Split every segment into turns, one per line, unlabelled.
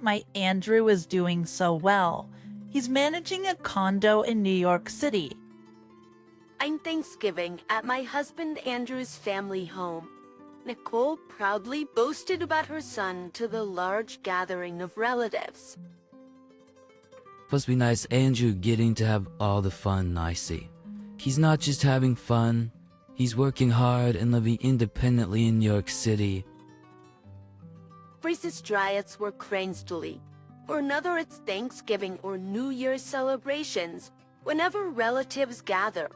my Andrew is doing so well. He's managing a condo in New York City.
I'm Thanksgiving at my husband Andrew's family home. Nicole proudly boasted about her son to the large gathering of relatives.
Must be nice Andrew getting to have all the fun I see. He's not just having fun, he's working hard and living independently in New York City.
Brace's dryads were cranestally, or another it's Thanksgiving or New Year's celebrations, whenever relatives gather.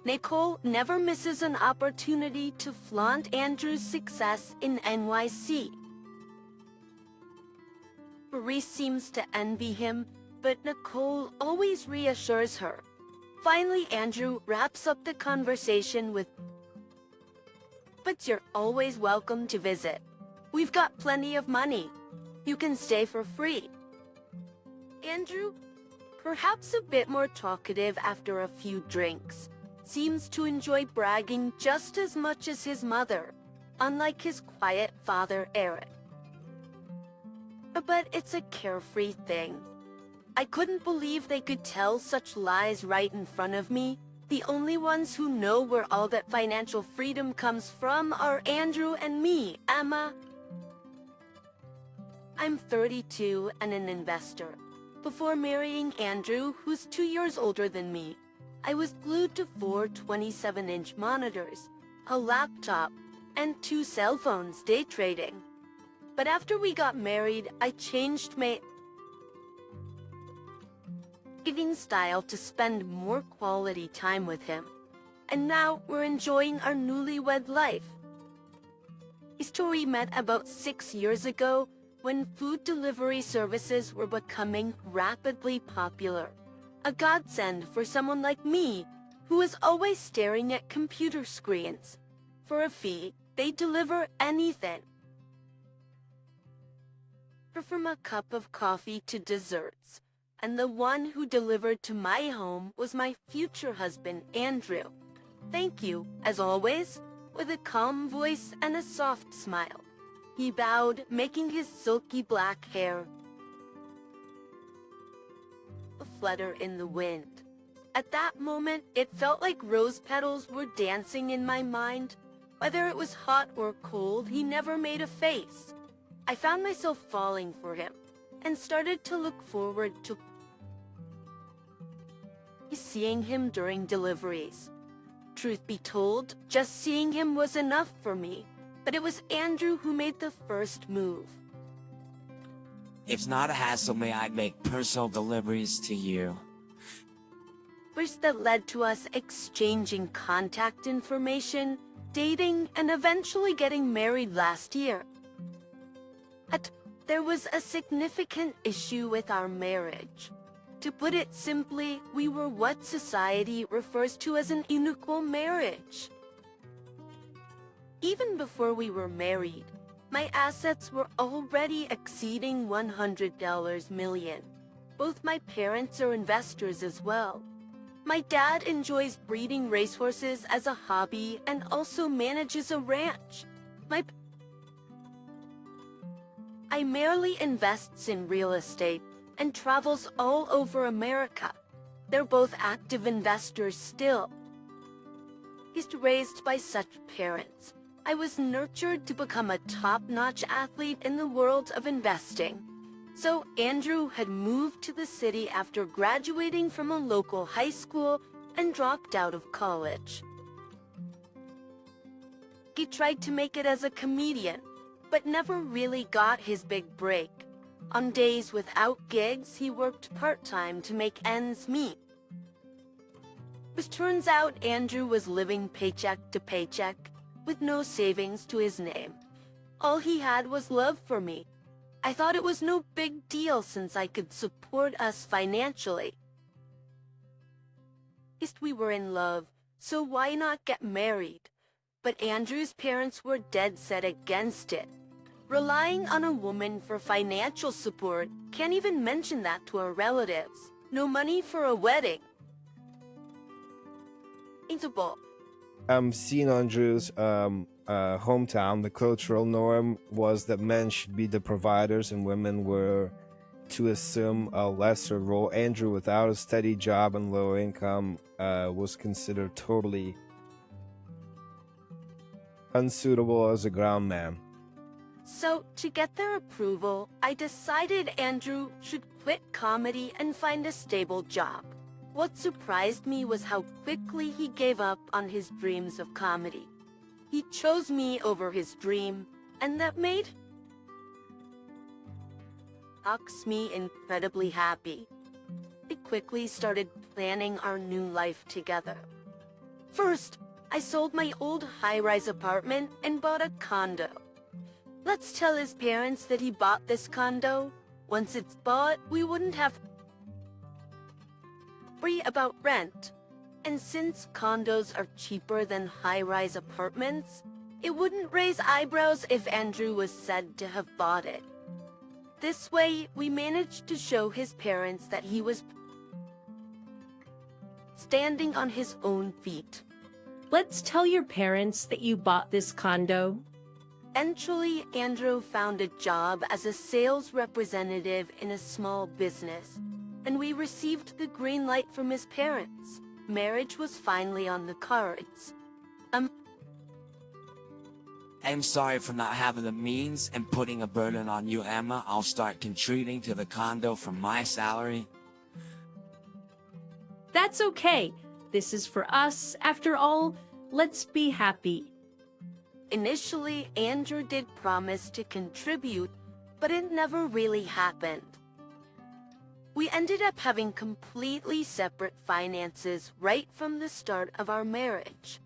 Nicole never misses an opportunity to flaunt Andrew's success in NYC. Brace seems to envy him, but Nicole always reassures her. Finally, Andrew wraps up the conversation with, "But you're always welcome to visit. We've got plenty of money. You can stay for free." Andrew, perhaps a bit more talkative after a few drinks, seems to enjoy bragging just as much as his mother, unlike his quiet father Eric. But it's a carefree thing. I couldn't believe they could tell such lies right in front of me. The only ones who know where all that financial freedom comes from are Andrew and me, Emma. I'm 32 and an investor. Before marrying Andrew, who's 2 years older than me, I was glued to 4 27-inch monitors, a laptop, and 2 cell phones day trading. But after we got married, I changed my eating style to spend more quality time with him. And now we're enjoying our newlywed life. We met about 6 years ago when food delivery services were becoming rapidly popular. A godsend for someone like me, who is always staring at computer screens. For a fee, they deliver anything. From a cup of coffee to desserts. And the one who delivered to my home was my future husband, Andrew. Thank you, as always, with a calm voice and a soft smile. He bowed, making his silky black hair flutter in the wind. At that moment, it felt like rose petals were dancing in my mind. Whether it was hot or cold, he never made a face. I found myself falling for him and started to look forward to seeing him during deliveries. Truth be told, just seeing him was enough for me, but it was Andrew who made the first move.
It's not a hassle, may I make personal deliveries to you?
Which that led to us exchanging contact information, dating, and eventually getting married last year. But there was a significant issue with our marriage. To put it simply, we were what society refers to as an unequal marriage. Even before we were married, my assets were already exceeding $100 million. Both my parents are investors as well. My dad enjoys breeding racehorses as a hobby and also manages a ranch. I merely invests in real estate and travels all over America. They're both active investors still. He's raised by such parents. I was nurtured to become a top-notch athlete in the world of investing. So Andrew had moved to the city after graduating from a local high school and dropped out of college. He tried to make it as a comedian, but never really got his big break. On days without gigs, he worked part-time to make ends meet. It turns out Andrew was living paycheck to paycheck, with no savings to his name. All he had was love for me. I thought it was no big deal since I could support us financially. We were in love, so why not get married? But Andrew's parents were dead set against it. Relying on a woman for financial support, can't even mention that to our relatives. No money for a wedding.
I'm seeing Andrew's hometown, the cultural norm was that men should be the providers and women were to assume a lesser role. Andrew, without a steady job and low income, was considered totally unsuitable as a ground man.
So, to get their approval, I decided Andrew should quit comedy and find a stable job. What surprised me was how quickly he gave up on his dreams of comedy. He chose me over his dream, and that makes me incredibly happy. We quickly started planning our new life together. First, I sold my old high-rise apartment and bought a condo. Let's tell his parents that he bought this condo. Once it's bought, we wouldn't have to worry about rent. And since condos are cheaper than high-rise apartments, it wouldn't raise eyebrows if Andrew was said to have bought it. This way, we managed to show his parents that he was standing on his own feet.
Let's tell your parents that you bought this condo.
Eventually, Andrew found a job as a sales representative in a small business, and we received the green light from his parents. Marriage was finally on the cards.
I'm sorry for not having the means and putting a burden on you, Emma. I'll start contributing to the condo from my salary.
That's okay. This is for us. After all, let's be happy.
Initially, Andrew did promise to contribute, but it never really happened. We ended up having completely separate finances right from the start of our marriage.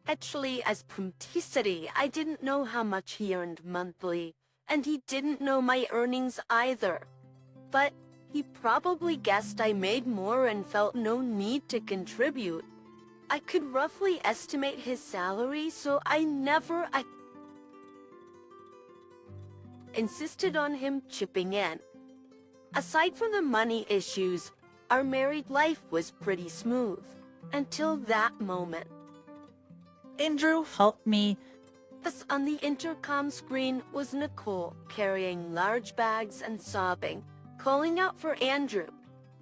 Actually, as practicity, I didn't know how much he earned monthly, and he didn't know my earnings either. But he probably guessed I made more and felt no need to contribute. I could roughly estimate his salary, so I insisted on him chipping in. Aside from the money issues, our married life was pretty smooth, until that moment.
Andrew helped me.
Thus, on the intercom screen was Nicole, carrying large bags and sobbing, calling out for Andrew.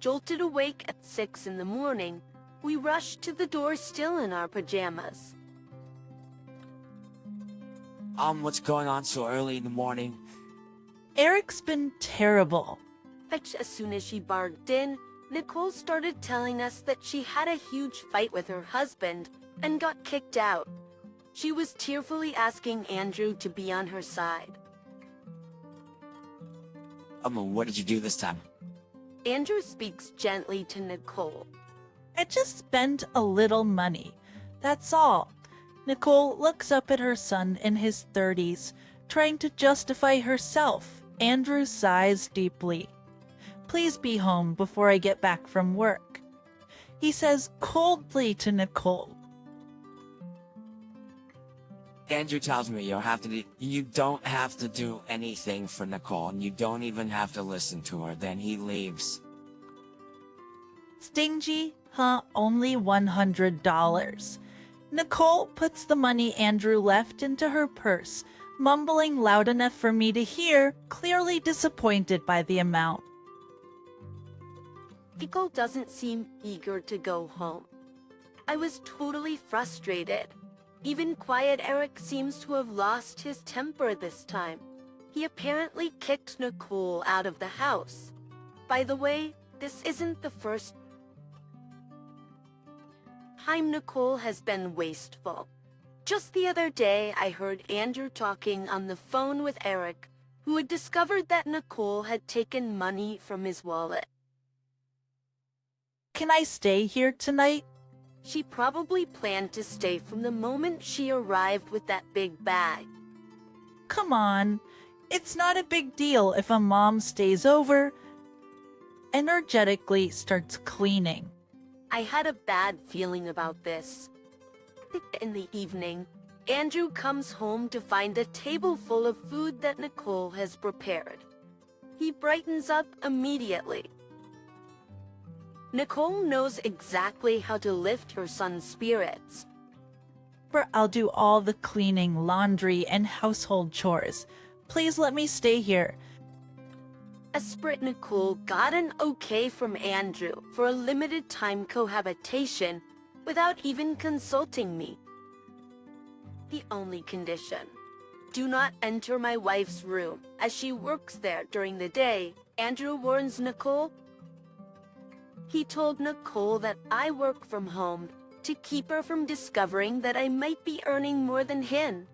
Jolted awake at 6 in the morning, we rushed to the door still in our pajamas.
What's going on so early in the morning?
Eric's been terrible.
As soon as she barged in, Nicole started telling us that she had a huge fight with her husband and got kicked out. She was tearfully asking Andrew to be on her side.
What did you do this time?
Andrew speaks gently to Nicole.
I just spent a little money. That's all. Nicole looks up at her son in his 30s, trying to justify herself. Andrew sighs deeply. Please be home before I get back from work. He says coldly to Nicole.
Andrew tells me you don't have to do anything for Nicole, and you don't even have to listen to her. Then he leaves.
Stingy? Huh? Only $100. Nicole puts the money Andrew left into her purse, mumbling loud enough for me to hear, clearly disappointed by the amount.
Nicole doesn't seem eager to go home. I was totally frustrated. Even quiet Eric seems to have lost his temper this time. He apparently kicked Nicole out of the house. By the way, this isn't the first time Nicole has been wasteful. Just the other day, I heard Andrew talking on the phone with Eric, who had discovered that Nicole had taken money from his wallet.
Can I stay here tonight?
She probably planned to stay from the moment she arrived with that big bag.
Come on. It's not a big deal if a mom stays over. Energetically starts cleaning.
I had a bad feeling about this. In the evening, Andrew comes home to find a table full of food that Nicole has prepared. He brightens up immediately. Nicole knows exactly how to lift her son's spirits.
but I'll do all the cleaning, laundry, and household chores. Please let me stay here.
Esprit Nicole got an okay from Andrew for a limited time cohabitation without even consulting me. The only condition: do not enter my wife's room, as she works there during the day, Andrew warns Nicole. He told Nicole that I work from home to keep her from discovering that I might be earning more than him.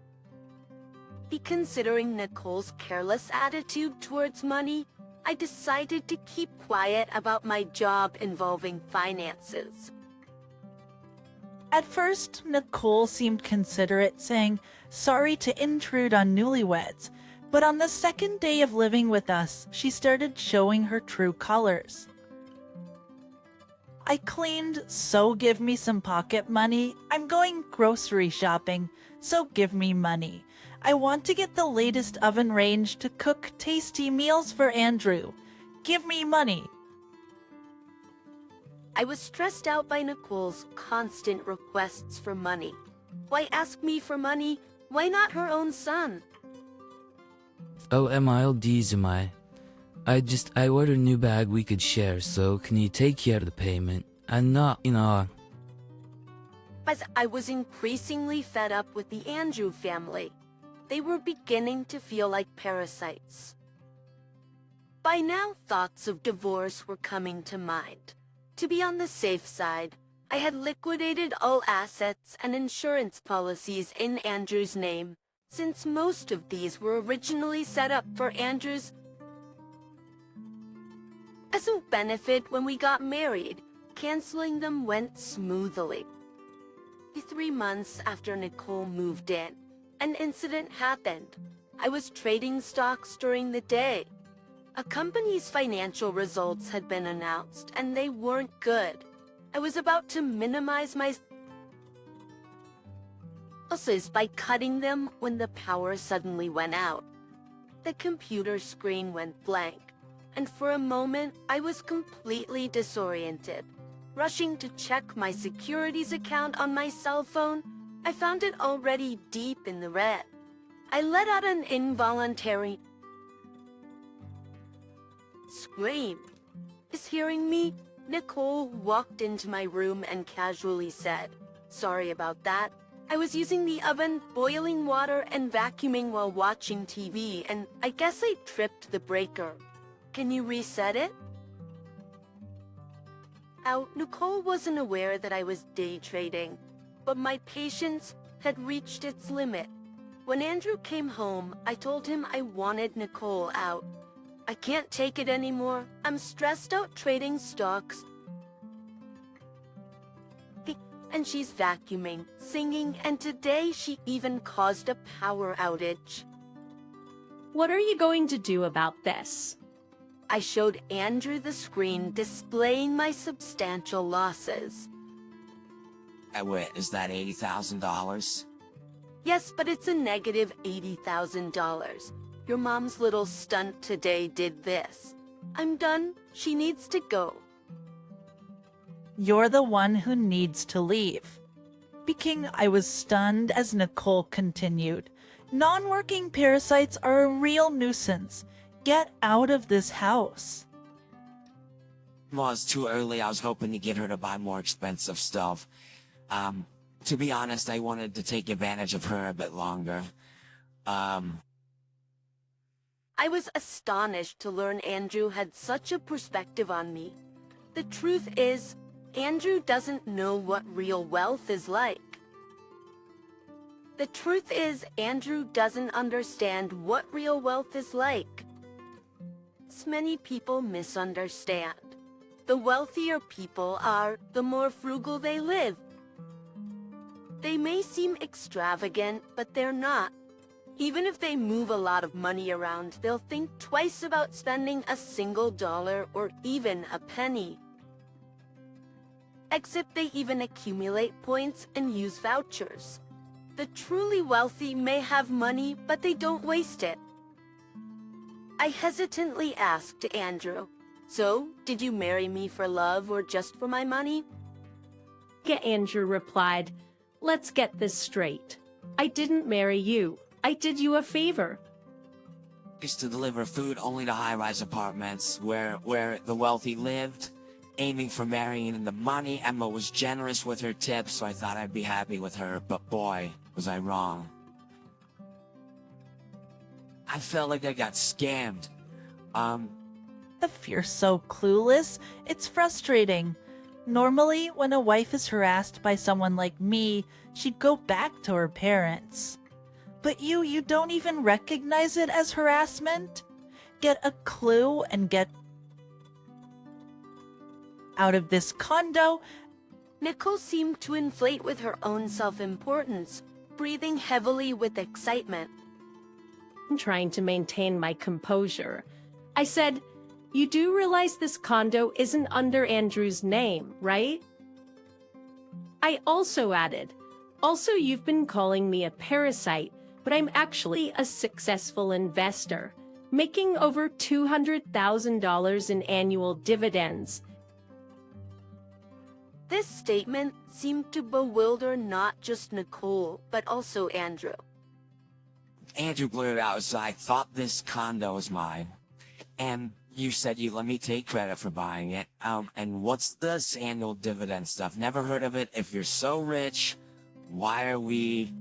Considering Nicole's careless attitude towards money, I decided to keep quiet about my job involving finances.
At first, Nicole seemed considerate, saying, "Sorry to intrude on newlyweds," but on the second day of living with us, she started showing her true colors. "I cleaned, so give me some pocket money. I'm going grocery shopping, so give me money. I want to get the latest oven range to cook tasty meals for Andrew. Give me money."
I was stressed out by Nicole's constant requests for money. Why ask me for money? Why not her own son?
Oh, MILDs, am I? I ordered a new bag we could share, so can you take care of the payment? I'm not,
As I was increasingly fed up with the Andrew family, they were beginning to feel like parasites. By now, thoughts of divorce were coming to mind. To be on the safe side, I had liquidated all assets and insurance policies in Andrew's name, since most of these were originally set up for Andrew's as a benefit when we got married. Canceling them went smoothly. 3 months after Nicole moved in, an incident happened. I was trading stocks during the day. A company's financial results had been announced, and they weren't good. I was about to minimize my losses by cutting them when the power suddenly went out. The computer screen went blank, and for a moment I was completely disoriented. Rushing to check my securities account on my cell phone, I found it already deep in the red. I let out an involuntary scream. Is hearing me? Nicole walked into my room and casually said, "Sorry about that. I was using the oven, boiling water, and vacuuming while watching TV, and I guess I tripped the breaker. Can you reset it?" Now, Nicole wasn't aware that I was day trading, but my patience had reached its limit. When Andrew came home, I told him I wanted Nicole out. "I can't take it anymore. I'm stressed out trading stocks." And she's vacuuming, singing, and today she even caused a power outage.
What are you going to do about this?
I showed Andrew the screen displaying my substantial losses.
Wait, is that $80,000?
Yes, but it's a negative $80,000. Your mom's little stunt today did this. I'm done. She needs to go.
"You're the one who needs to leave." Speaking, I was stunned as Nicole continued. "Non-working parasites are a real nuisance. Get out of this house."
Well, it's too early. I was hoping to get her to buy more expensive stuff. To be honest, I wanted to take advantage of her a bit longer.
I was astonished to learn Andrew had such a perspective on me. The truth is, Andrew doesn't know what real wealth is like. The truth is, Andrew doesn't understand what real wealth is like. Many people misunderstand. The wealthier people are, the more frugal they live. They may seem extravagant, but they're not. Even if they move a lot of money around, they'll think twice about spending a single dollar or even a penny. Except they even accumulate points and use vouchers. The truly wealthy may have money, but they don't waste it. I hesitantly asked Andrew, "So, did you marry me for love or just for my money?"
Andrew replied, let's get this straight. I didn't marry you. I did you a favor.
Used to deliver food only to high-rise apartments where the wealthy lived. Aiming for marrying in the money, Emma was generous with her tips, so I thought I'd be happy with her, but boy, was I wrong. I felt like I got scammed.
If you're so clueless, it's frustrating. Normally, when a wife is harassed by someone like me, she'd go back to her parents. But you don't even recognize it as harassment? Get a clue and get out of this condo.
Nicole seemed to inflate with her own self-importance, breathing heavily with excitement.
I'm trying to maintain my composure. I said, you do realize this condo isn't under Andrew's name, right? I also added, also you've been calling me a parasite, but I'm actually a successful investor, making over $200,000 in annual dividends.
This statement seemed to bewilder not just Nicole, but also Andrew.
Andrew blurted out, so I thought this condo was mine. And you said you let me take credit for buying it. And what's this annual dividend stuff? Never heard of it. If you're so rich, why are we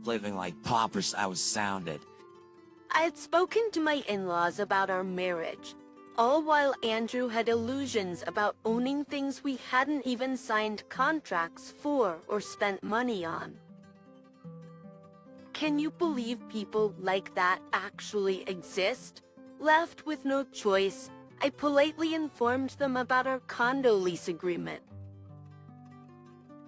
living like paupers? I was sounded.
I had spoken to my in-laws about our marriage, all while Andrew had illusions about owning things we hadn't even signed contracts for or spent money on. Can you believe people like that actually exist? Left with no choice, I politely informed them about our condo lease agreement.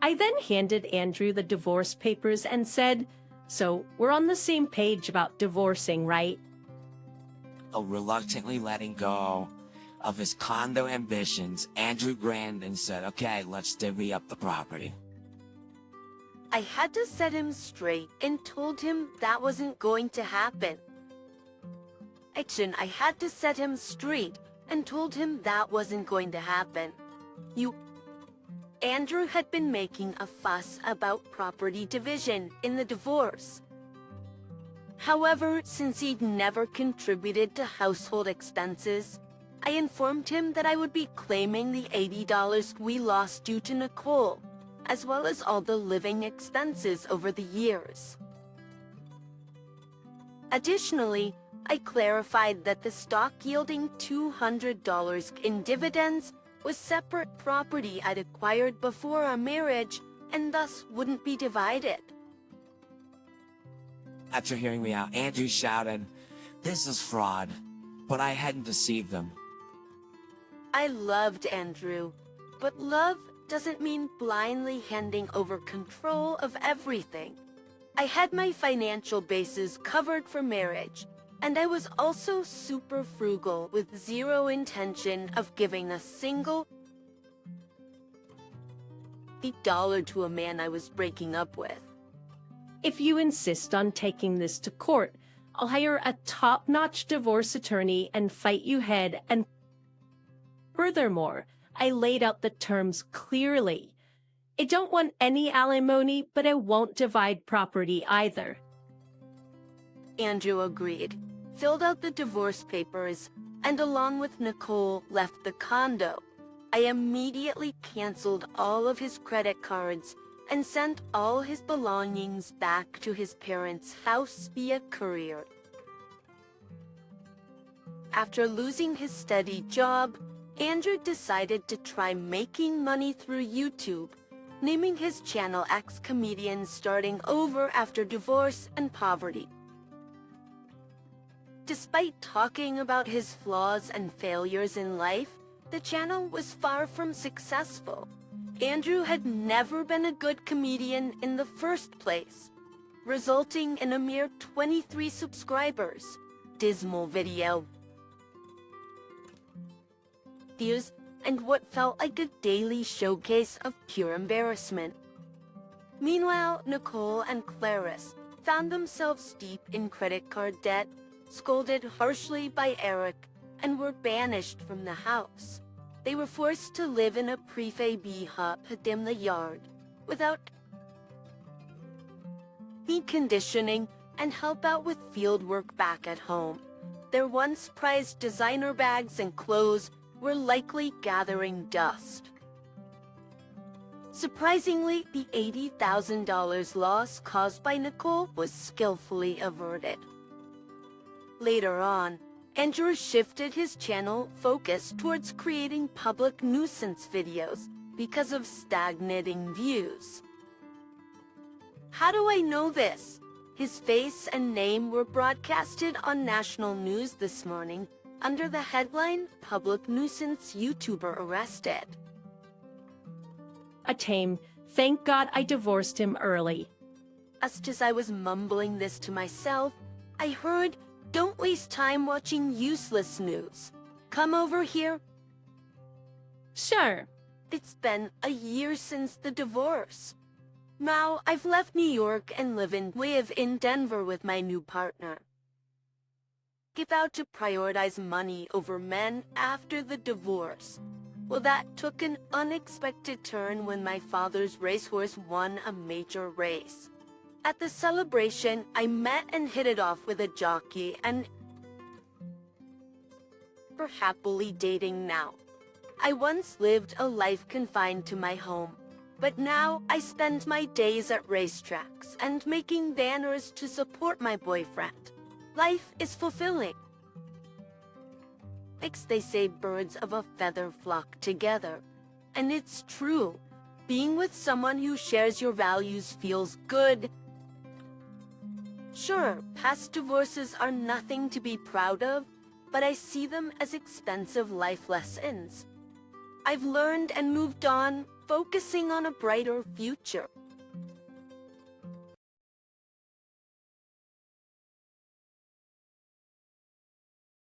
I then handed Andrew the divorce papers and said, so we're on the same page about divorcing, right?
Reluctantly letting go of his condo ambitions, Andrew grinned and said, okay, let's divvy up the property.
I had to set him straight and told him that wasn't going to happen. I had to set him straight and told him that wasn't going to happen. Andrew had been making a fuss about property division in the divorce. However, since he'd never contributed to household expenses, I informed him that I would be claiming the $80 we lost due to Nicole, as well as all the living expenses over the years. Additionally, I clarified that the stock yielding $200 in dividends was separate property I'd acquired before our marriage and thus wouldn't be divided.
After hearing me out, Andrew shouted, this is fraud, but I hadn't deceived them.
I loved Andrew, but love doesn't mean blindly handing over control of everything. I had my financial bases covered for marriage, and I was also super frugal with zero intention of giving a single dollar to a man I was breaking up with.
If you insist on taking this to court, I'll hire a top-notch divorce attorney and fight you head and furthermore, I laid out the terms clearly. I don't want any alimony, but I won't divide property either.
Andrew agreed, filled out the divorce papers, and along with Nicole left the condo. I immediately canceled all of his credit cards and sent all his belongings back to his parents' house via courier. After losing his steady job, Andrew decided to try making money through YouTube, naming his channel Ex-Comedian Starting Over After Divorce and Poverty. Despite talking about his flaws and failures in life, the channel was far from successful. Andrew had never been a good comedian in the first place, resulting in a mere 23 subscribers. Dismal video views and what felt like a daily showcase of pure embarrassment. Meanwhile, Nicole and Clarice found themselves deep in credit card debt, scolded harshly by Eric, and were banished from the house. They were forced to live in a prefab hut in the yard, without conditioning and help out with field work back at home. Their once prized designer bags and clothes were likely gathering dust. Surprisingly, the $80,000 loss caused by Nicole was skillfully averted. Later on, Andrew shifted his channel focus towards creating public nuisance videos because of stagnating views. How do I know this? His face and name were broadcasted on national news this morning under the headline, "Public Nuisance YouTuber Arrested."
A tame, thank God I divorced him early.
Just as I was mumbling this to myself, I heard, "Don't waste time watching useless news. Come over here."
Sure.
It's been a year since the divorce. Now I've left New York and live in Denver with my new partner. About to prioritize money over men after the divorce. Well, that took an unexpected turn when my father's racehorse won a major race. At the celebration, I met and hit it off with a jockey, and we're happily dating now. I once lived a life confined to my home, but now I spend my days at racetracks and making banners to support my boyfriend. Life is fulfilling. They say birds of a feather flock together, and it's true. Being with someone who shares your values feels good. Sure, past divorces are nothing to be proud of, but I see them as expensive life lessons. I've learned and moved on, focusing on a brighter future.